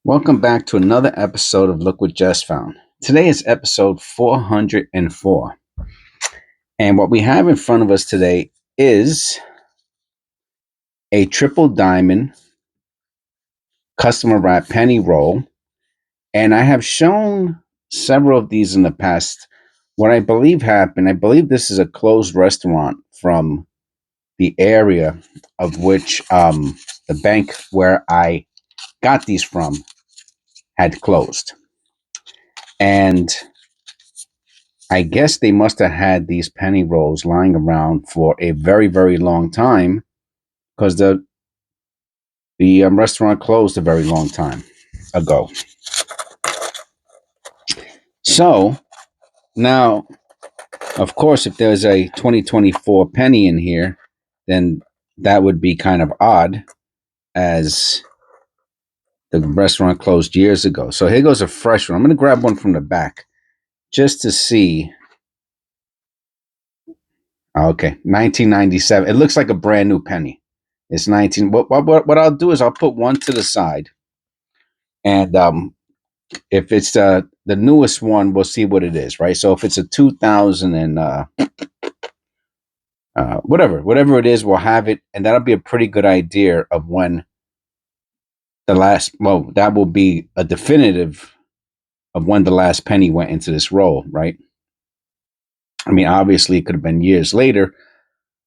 Welcome back to another episode of Look What Just Found. Today is episode 404. And what we have in front of us today is a triple diamond customer wrap penny roll. And I have shown several of these in the past. What I believe happened, I believe this is a closed restaurant from the area of which the bank where I got these from had closed. And I guess they must have had these penny rolls lying around for a very, very long time because the restaurant closed a very long time ago. So now, of course, if there's a 2024 penny in here, then that would be kind of odd, as the restaurant closed years ago. So here goes a fresh one. I'm going to grab one from the back just to see. Okay, 1997. It looks like a brand new penny. It's 19. What I'll do is I'll put one to the side, and if it's the newest one, we'll see what it is, right? So if it's a 2000 and whatever it is, we'll have it, and that'll be a pretty good idea of when the last. Well, that will be a definitive of when the last penny went into this roll, right? I mean, obviously, it could have been years later,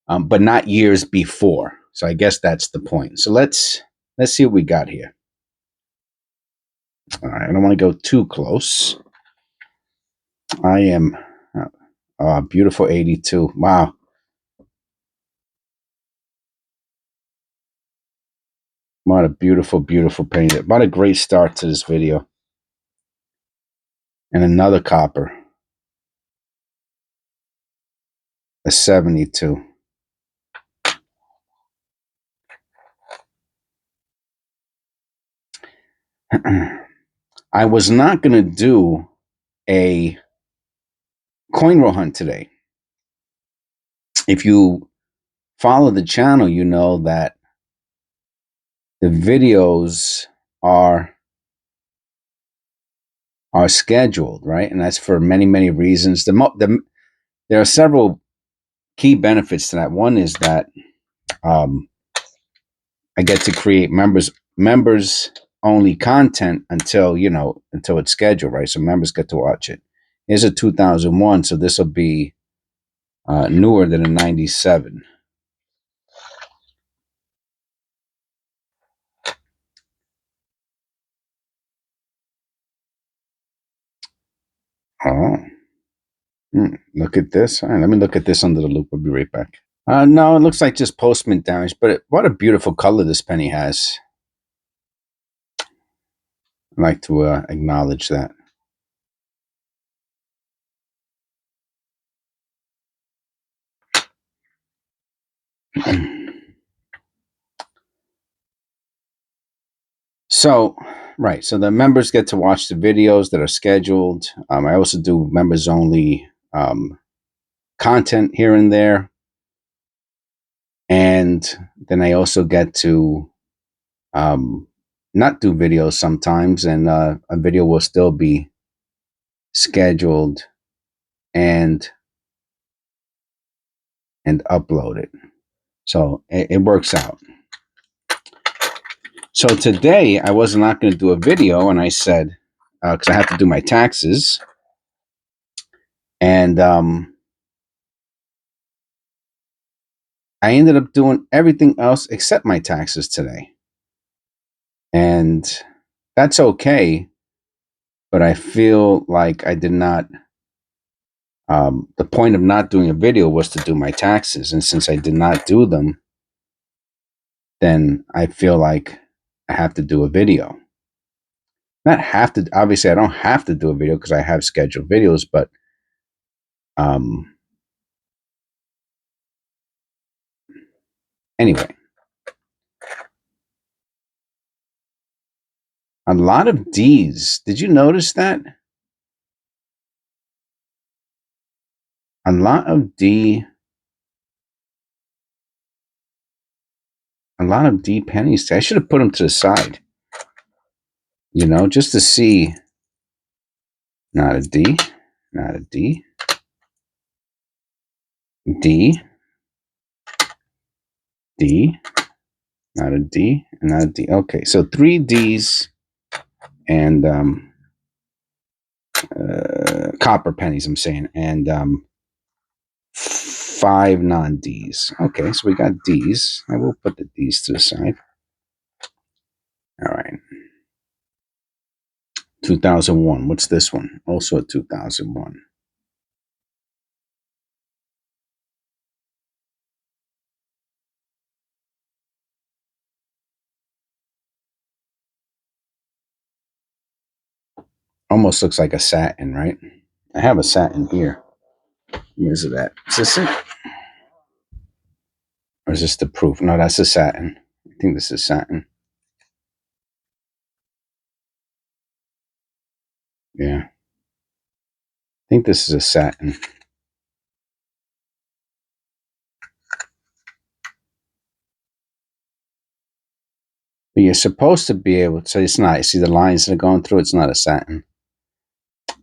but not years before. So I guess that's the point. So let's see what we got here. All right, I don't want to go too close. I am beautiful 82. Wow. What a beautiful, beautiful painting. What a great start to this video. And another copper. A 72. I was not going to do a coin roll hunt today. If you follow the channel, you know that the videos are scheduled, right? And that's for many, many reasons. There are several key benefits to that. One is that I get to create members only content until it's scheduled, right? So members get to watch it. Here's a 2001, so this will be newer than a 97. Oh, look at this. All right, let me look at this under the loop. We'll be right back. No, it looks like just postman damage, but what a beautiful color this penny has. I'd like to acknowledge that. So, right. So the members get to watch the videos that are scheduled. I also do members only content here and there. And then I also get to not do videos sometimes, and a video will still be scheduled and uploaded. So it works out. So today I was not going to do a video, and I said, because I have to do my taxes, and I ended up doing everything else except my taxes today. And that's okay, but I feel like I did not. The point of not doing a video was to do my taxes. And since I did not do them, then I feel like I have to do a video. Not have to, obviously I don't have to do a video because I have scheduled videos, but anyway. A lot of D's. Did you notice that? A lot of D. A lot of D pennies. I should have put them to the side. You know, just to see. Not a D. Not a D. D. D. Not a D. Not a D. Okay, so 3 Ds and copper pennies, I'm saying, and 5 non-Ds. Okay, so we got Ds. I will put the Ds to the side. All right. 2001. What's this one? Also a 2001. Almost looks like a satin, right? I have a satin here. Where's it at? Is this it? Or is this the proof? No, that's a satin. I think this is satin. Yeah. I think this is a satin. But you're supposed to be able to, so it's not. You see the lines that are going through? It's not a satin.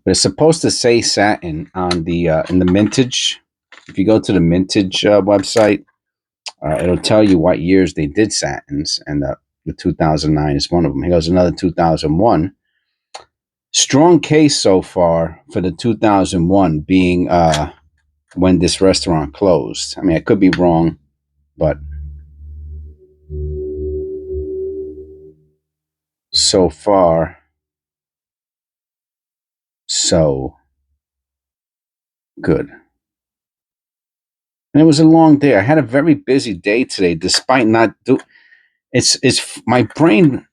But it's supposed to say satin on the in the Mintage. If you go to the Mintage website, it'll tell you what years they did satins, and the 2009 is one of them. Here goes another 2001. Strong case so far for the 2001 being when this restaurant closed. I mean, I could be wrong, but so far, so good. And it was a long day. I had a very busy day today, despite not do. It's my brain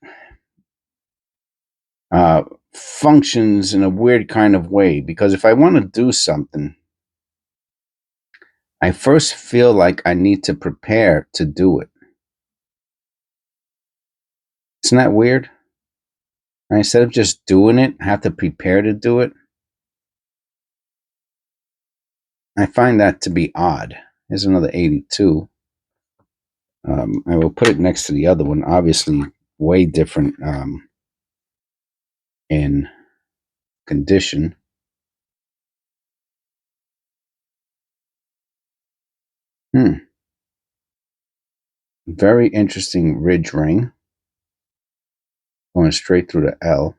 functions in a weird kind of way because if I want to do something, I first feel like I need to prepare to do it. Isn't that weird? And instead of just doing it, I have to prepare to do it. I find that to be odd. Here's another 82. I will put it next to the other one. Obviously, way different in condition. Very interesting ridge ring. Going straight through the L.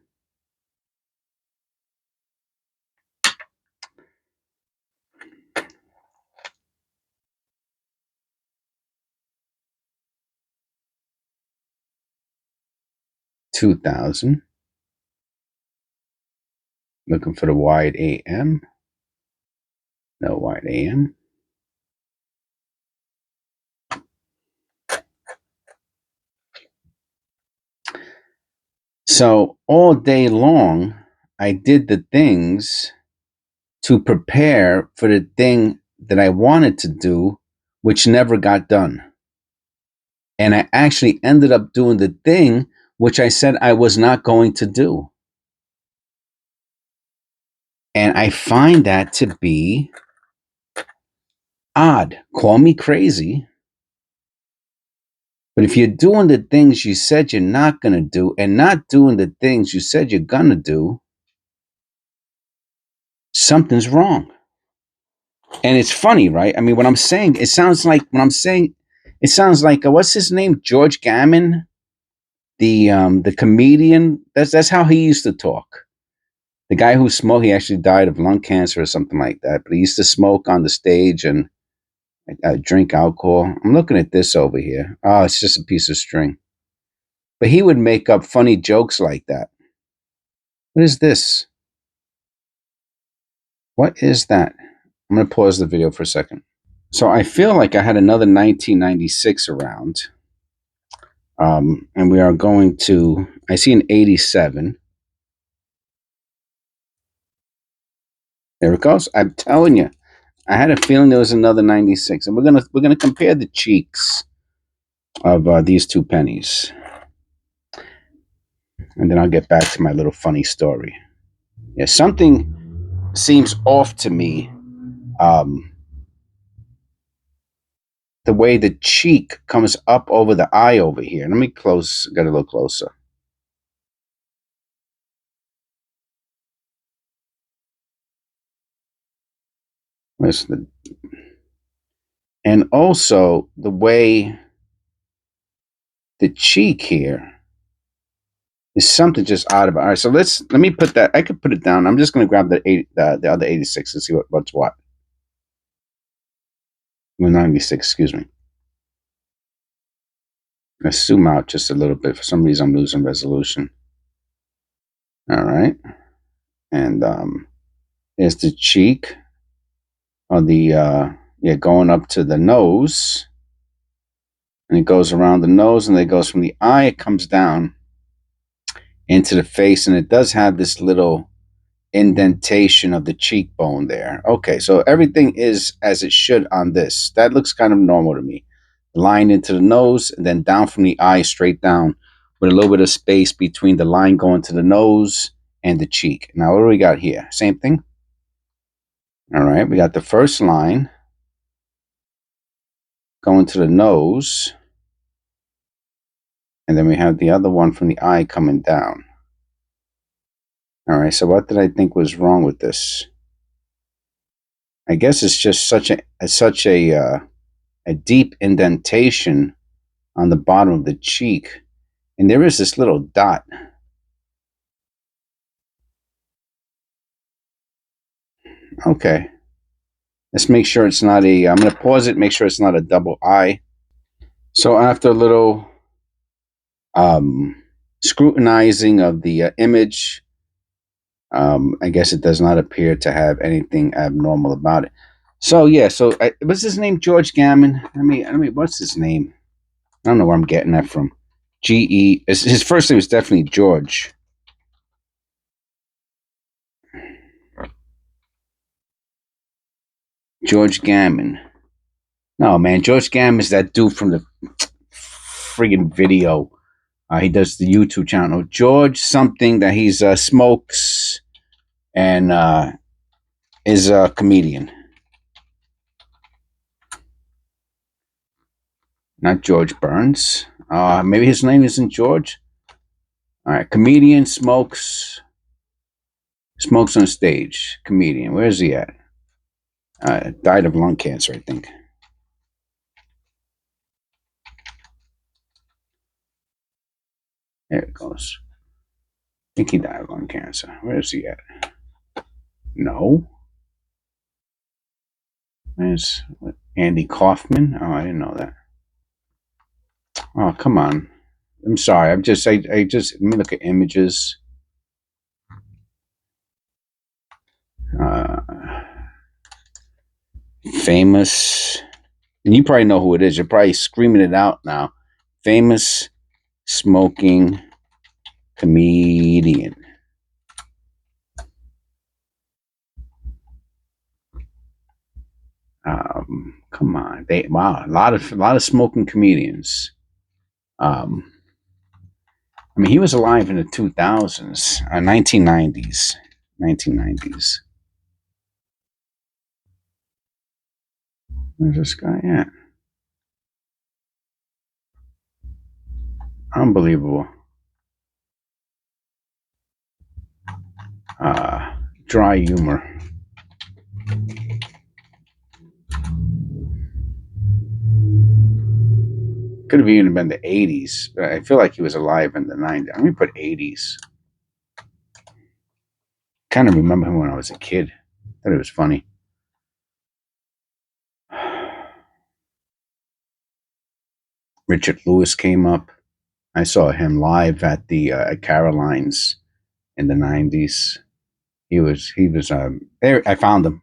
$2,000. Looking for the wide AM. No wide AM. So all day long, I did the things to prepare for the thing that I wanted to do, which never got done. And I actually ended up doing the thing which I said I was not going to do. And I find that to be odd. Call me crazy. But if you're doing the things you said you're not going to do and not doing the things you said you're going to do, something's wrong. And it's funny, right? I mean, what I'm saying, it sounds like what's his name? George Gammon, the comedian. That's how he used to talk. The guy who smoked, he actually died of lung cancer or something like that. But he used to smoke on the stage and drink alcohol. I'm looking at this over here. Oh, it's just a piece of string. But he would make up funny jokes like that. What is this? What is that? I'm going to pause the video for a second. So I feel like I had another 1996 around. And we are going to, I see an 87. There it goes. I'm telling you, I had a feeling there was another 96. And we're gonna compare the cheeks of these two pennies. And then I'll get back to my little funny story. Yeah, something seems off to me. The way the cheek comes up over the eye over here. Let me get a little closer. Where's the, and also the way the cheek here is something just odd about it. All right, so let me put that. I could put it down. I'm just going to grab the other 86 and see what's what. Well, 96, excuse me. Let's zoom out just a little bit. For some reason, I'm losing resolution. All right, and there's the cheek, or the yeah, going up to the nose, and it goes around the nose, and it goes from the eye. It comes down into the face, and it does have this little indentation of the cheekbone there. Okay, so everything is as it should on this. That looks kind of normal to me. Line into the nose and then down from the eye straight down with a little bit of space between the line going to the nose and the cheek. Now, what do we got here? Same thing? All right, we got the first line going to the nose, and then we have the other one from the eye coming down. All right, so what did I think was wrong with this? I guess it's just such a deep indentation on the bottom of the cheek, and there is this little dot. Okay, let's make sure it's not a. I'm going to pause it. Make sure it's not a double eye. So after a little scrutinizing of the image, I guess it does not appear to have anything abnormal about it. So yeah, what's his name? George Gammon. I mean, what's his name? I don't know where I'm getting that from. G.E. His first name was definitely George. George Gammon. No, man, George Gammon is that dude from the friggin' video. He does the YouTube channel. George something that he's smokes and is a comedian. Not George Burns. Maybe his name isn't George. All right, comedian, smokes on stage. Comedian. Where is he at? Died of lung cancer, I think. There it goes. I think he died of lung cancer. Where is he at? No. Where's Andy Kaufman? Oh, I didn't know that. Oh, come on. I'm sorry. I just let me look at images. Famous, and you probably know who it is. You're probably screaming it out now. Famous smoking comedian. Come on, a lot of smoking comedians. I mean, he was alive in the 2000s, 1990s. Where's this guy at? Unbelievable. Dry humor. Could have even been the 80s, but I feel like he was alive in the 90s. Let me put 80s. Kind of remember him when I was a kid. Thought it was funny. Richard Lewis came up. I saw him live at the at Caroline's in the 90s. He was there. I found him,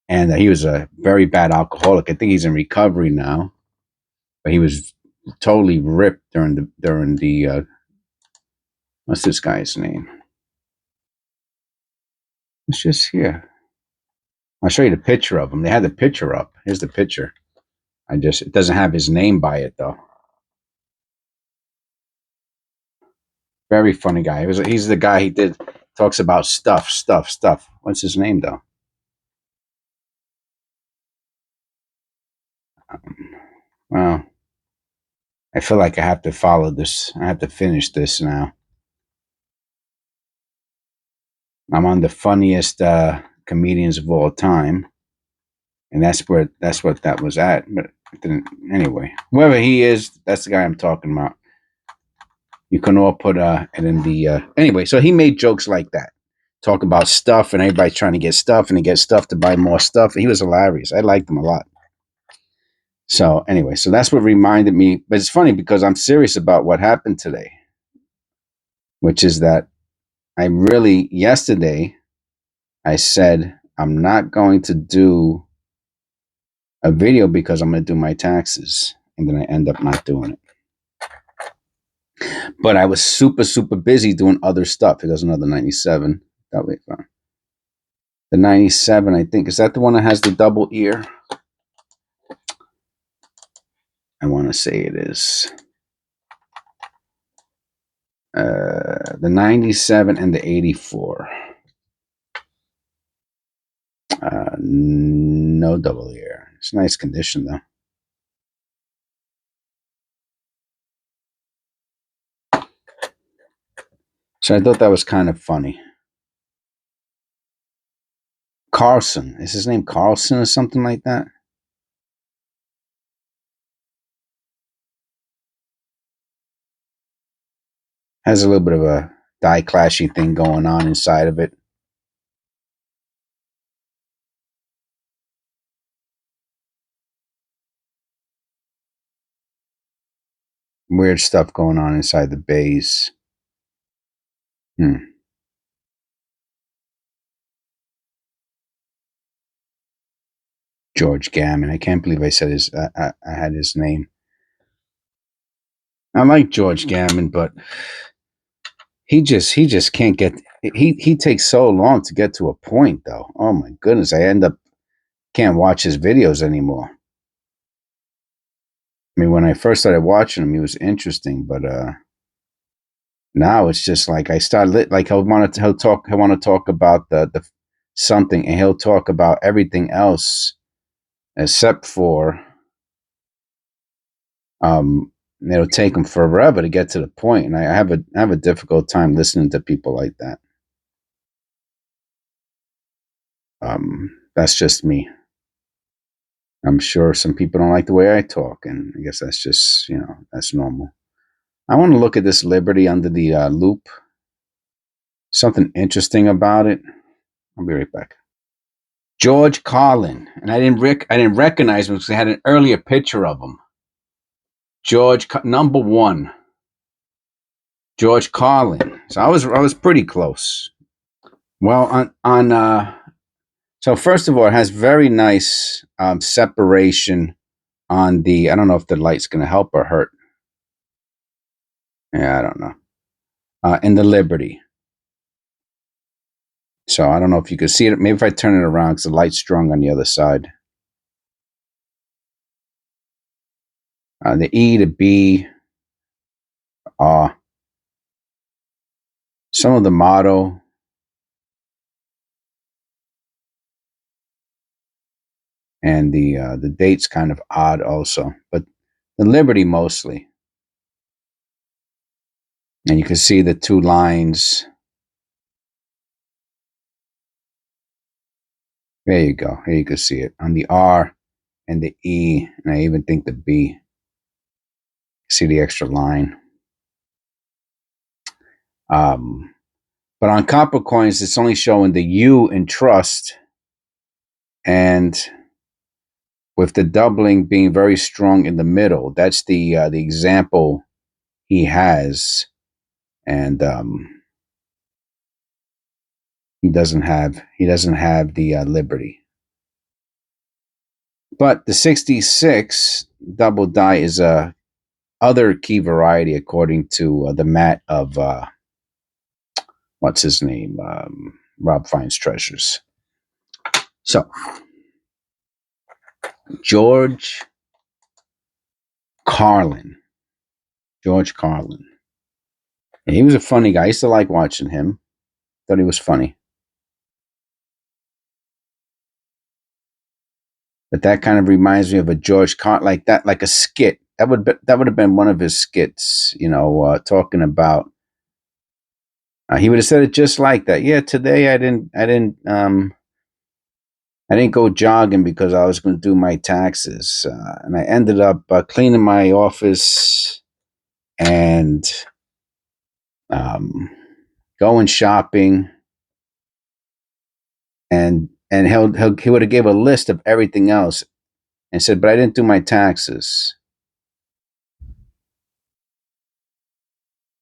and he was a very bad alcoholic. I think he's in recovery now, but he was totally ripped during the what's this guy's name? It's just here. I'll show you the picture of him. They had the picture up. Here's the picture. It doesn't have his name by it though. Very funny guy. He's the guy he talks about stuff. What's his name though? Well, I feel like I have to follow this. I have to finish this now. I'm on the funniest comedians of all time. And that's what that was at. But it didn't, anyway, whoever he is, that's the guy I'm talking about. You can all put it in the anyway. So he made jokes like that, talk about stuff, and everybody's trying to get stuff, and he gets stuff to buy more stuff. He was hilarious. I liked him a lot. So anyway, so that's what reminded me. But it's funny because I'm serious about what happened today, which is that yesterday I said I'm not going to do a video because I'm going to do my taxes, and then I end up not doing it. But I was super, super busy doing other stuff. It was another 97. That way, the 97, I think, is that the one that has the double ear? I want to say it is. The 97 and the 84. No double ear. It's nice condition, though. So I thought that was kind of funny. Carlson. Is his name Carlson or something like that? Has a little bit of a die clashy thing going on inside of it. Weird stuff going on inside the bays. George Gammon. I can't believe I said I had his name. I like George Gammon, but he just can't get. He takes so long to get to a point, though. Oh my goodness! I end up can't watch his videos anymore. I mean, when I first started watching him, he was interesting, but now it's just like I started like he'll want to talk about the something, and he'll talk about everything else except for it'll take him forever to get to the point, and I have a difficult time listening to people like that. That's just me. I'm sure some people don't like the way I talk, and I guess that's just, that's normal. I want to look at this Liberty under the loop. Something interesting about it. I'll be right back. George Carlin, and I didn't recognize him because I had an earlier picture of him. Number 1. George Carlin. So I was pretty close. Well, so first of all, it has very nice separation on the. I don't know if the light's going to help or hurt. Yeah, I don't know. In the Liberty. So I don't know if you can see it. Maybe if I turn it around, because the light's strong on the other side. The E, the B, some of the motto. And the date's kind of odd also, but the Liberty mostly. And you can see the 2 lines. There you go. Here you can see it on the R and the E, and I even think the B. See the extra line. But on copper coins, it's only showing the U in trust, and with the doubling being very strong in the middle. That's the example he has, and he doesn't have the Liberty. But the 66 double die is a other key variety according to the mat of what's his name, Rob Finds Treasures. So George Carlin. And he was a funny guy. I used to like watching him. Thought he was funny. But that kind of reminds me of a George Carlin, like that, like a skit. That would have been one of his skits, talking about. He would have said it just like that. Yeah, today I didn't I didn't go jogging because I was going to do my taxes. And I ended up cleaning my office and going shopping. And he would have gave a list of everything else and said, but I didn't do my taxes.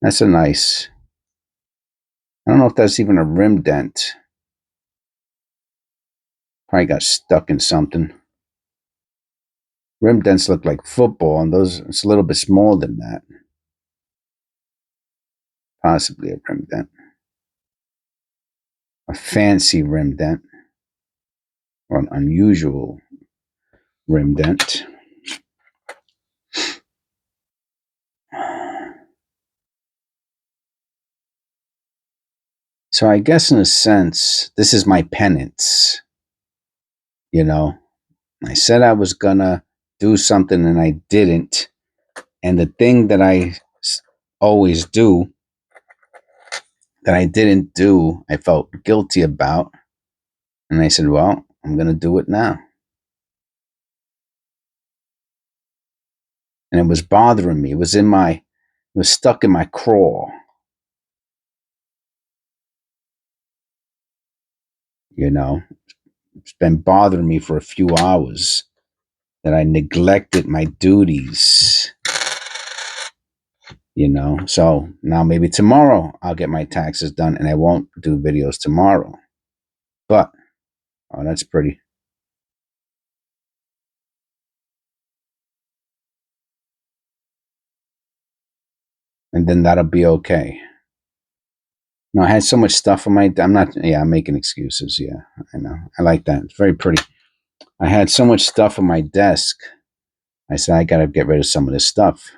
That's a nice. I don't know if that's even a rim dent. Probably got stuck in something. Rim dents look like football, and those, it's a little bit smaller than that. Possibly a rim dent. A fancy rim dent. Or an unusual rim dent. So I guess in a sense, this is my penance. You know, I said I was gonna do something and I didn't. And the thing that I always do that I didn't do, I felt guilty about. And I said, well, I'm gonna do it now. And it was bothering me. It was stuck in my craw. You know, it's been bothering me for a few hours that I neglected my duties. You know, so now maybe tomorrow I'll get my taxes done and I won't do videos tomorrow. But, oh, that's pretty. And then that'll be okay. No, I had so much stuff on my, I'm making excuses. Yeah, I know. I like that. It's very pretty. I had so much stuff on my desk. I said, I got to get rid of some of this stuff.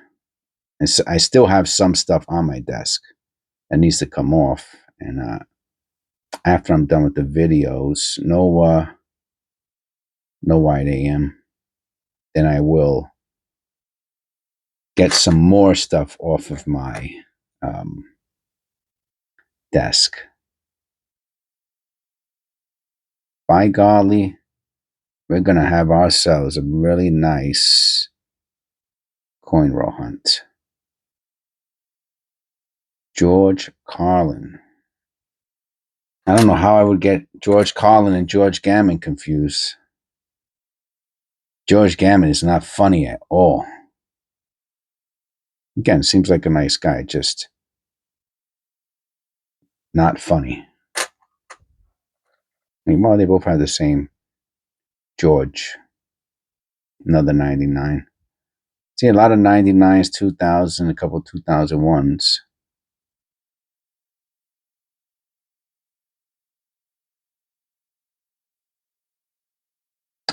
And so I still have some stuff on my desk that needs to come off. And after I'm done with the videos, no wide AM, then I will get some more stuff off of my desk. By golly, we're going to have ourselves a really nice coin roll hunt. George Carlin. I don't know how I would get George Carlin and George Gammon confused. George Gammon is not funny at all. Again, seems like a nice guy, just not funny. I mean, well, they both have the same George. Another 99. See, a lot of 99s, 2000, a couple 2001s.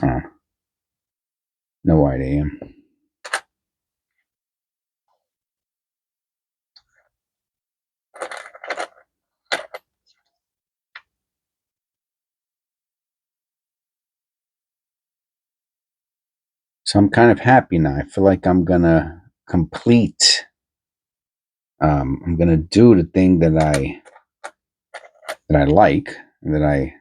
Oh, no wide AM. So I'm kind of happy now. I feel like I'm gonna complete. I'm gonna do the thing that I like, that I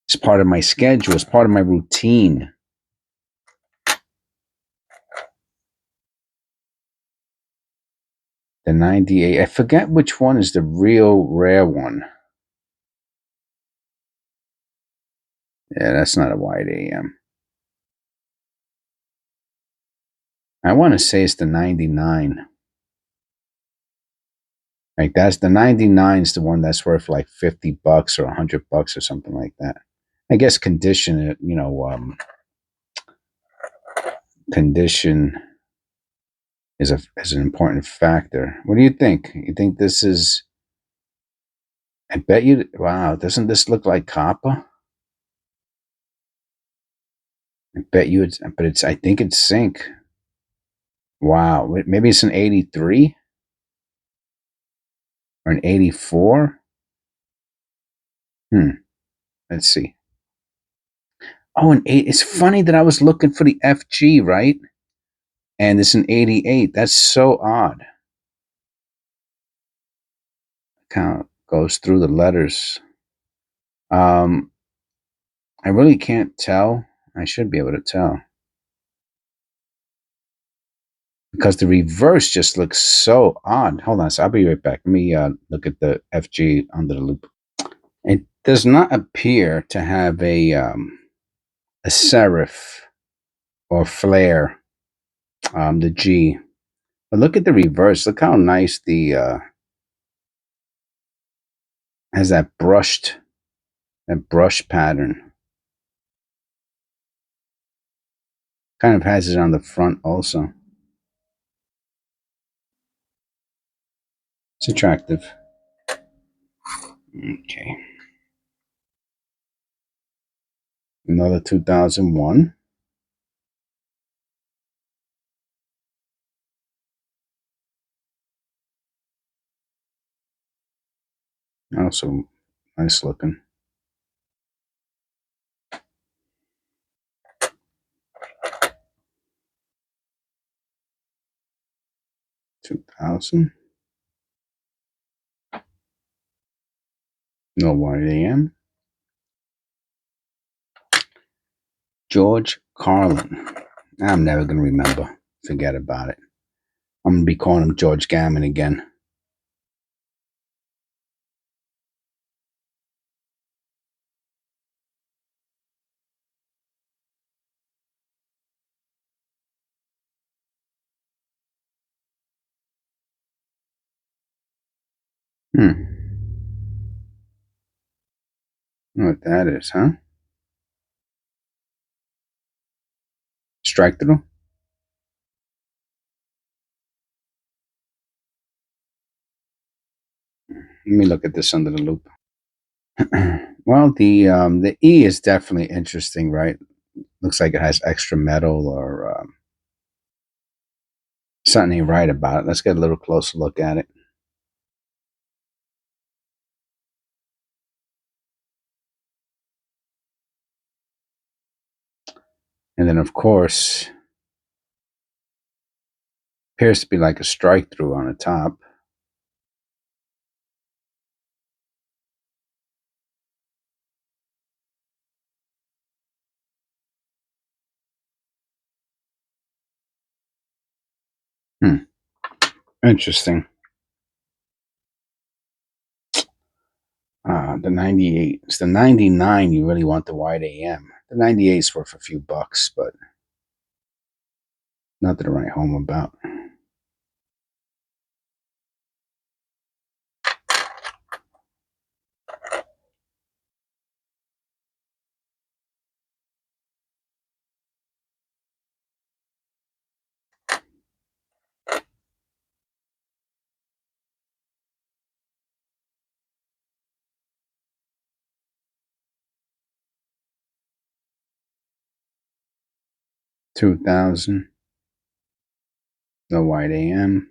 it's part of my schedule. It's part of my routine. The 98. I forget which one is the real rare one. Yeah, that's not a wide AM. I want to say it's the 99. Like that's the 99 is the one that's worth like $50 or $100 or something like that. I guess condition, condition is an important factor. What do you think? You think this is? I bet you. Wow, doesn't this look like copper? I bet you it's, but it's. I think it's zinc. Wow, maybe it's an 83 or an 84. Let's see. Oh, an 8. It's funny that I was looking for the FG, right? And it's an 88. That's so odd. count goes through the letters. Um, I really can't tell. I should be able to tell because the reverse just looks so odd. Hold on, so I'll be right back. Let me look at the FG under the loop. It does not appear to have a serif or flare. The G, but look at the reverse. Look how nice the has that brush pattern. Kind of has it on the front also. It's attractive. Okay. Another 2001. Also nice looking. 2000. No white AM. George Carlin. I'm never going to remember. Forget about it. I'm going to be calling him George Gammon again. Hmm. Know what that is, huh? Strike through? Let me look at this under the loop. Well, the E is definitely interesting, right? Looks like it has extra metal or something ain't right about it. Let's get a little closer look at it. And then, of course, appears to be like a strike through on the top. Hmm. Interesting. The 98. It's the 99 you really want the wide AM. The 98 is worth a few bucks, but nothing to write home about. $2,000. The wide AM.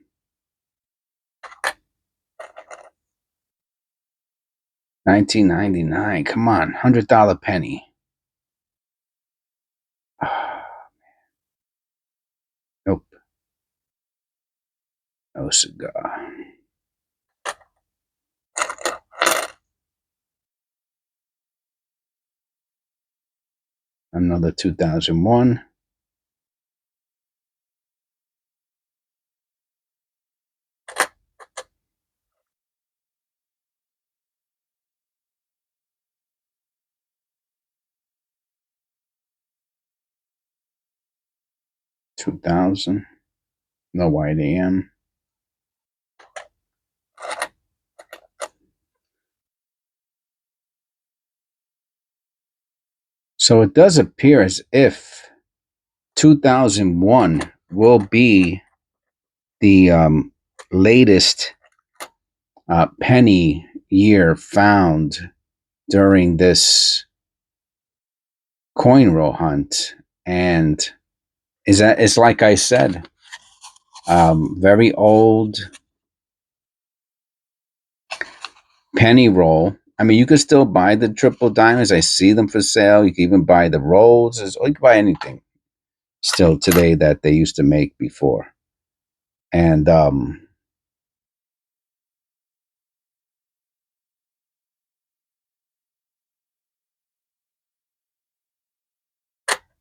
$19.99. Come on, $100 penny. Nope. No cigar. Another 2001. $2,000. No wide AM. So it does appear as if 2001 will be the latest penny year found during this coin roll hunt. And is that it's like I said, very old penny roll. I mean, you could still buy the triple diamonds. I see them for sale. You can even buy the rolls, or you can buy anything still today that they used to make before. And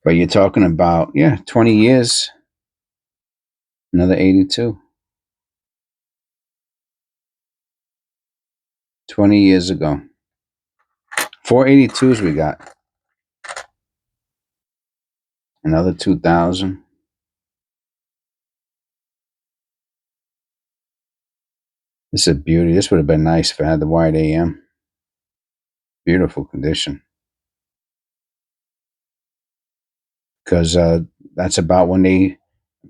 But you're talking about, yeah, 20 years, another 82. 20 years ago. 482s we got. Another 2000. This is a beauty. This would have been nice if I had the wide AM. Beautiful condition. Because that's about when they,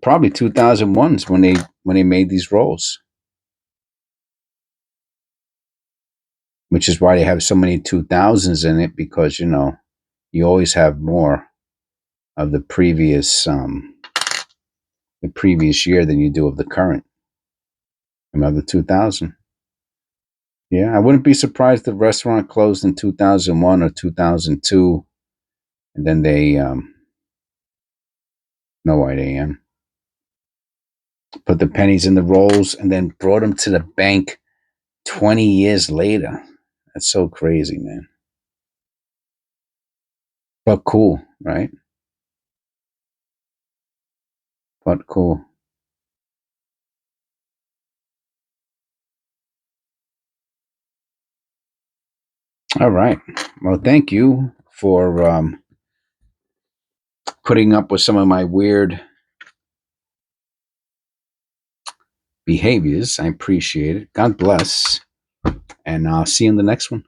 probably 2001s when they made these rolls. Which is why they have so many 2000s in it, because you always have more of the previous year than you do of the current. Another 2000. Yeah, I wouldn't be surprised if the restaurant closed in 2001 or 2002, and then they no wide AM, put the pennies in the rolls, and then brought them to the bank 20 years later. That's so crazy, man. But cool, right? But cool. All right. Well, thank you for putting up with some of my weird behaviors. I appreciate it. God bless. And I'll see you in the next one.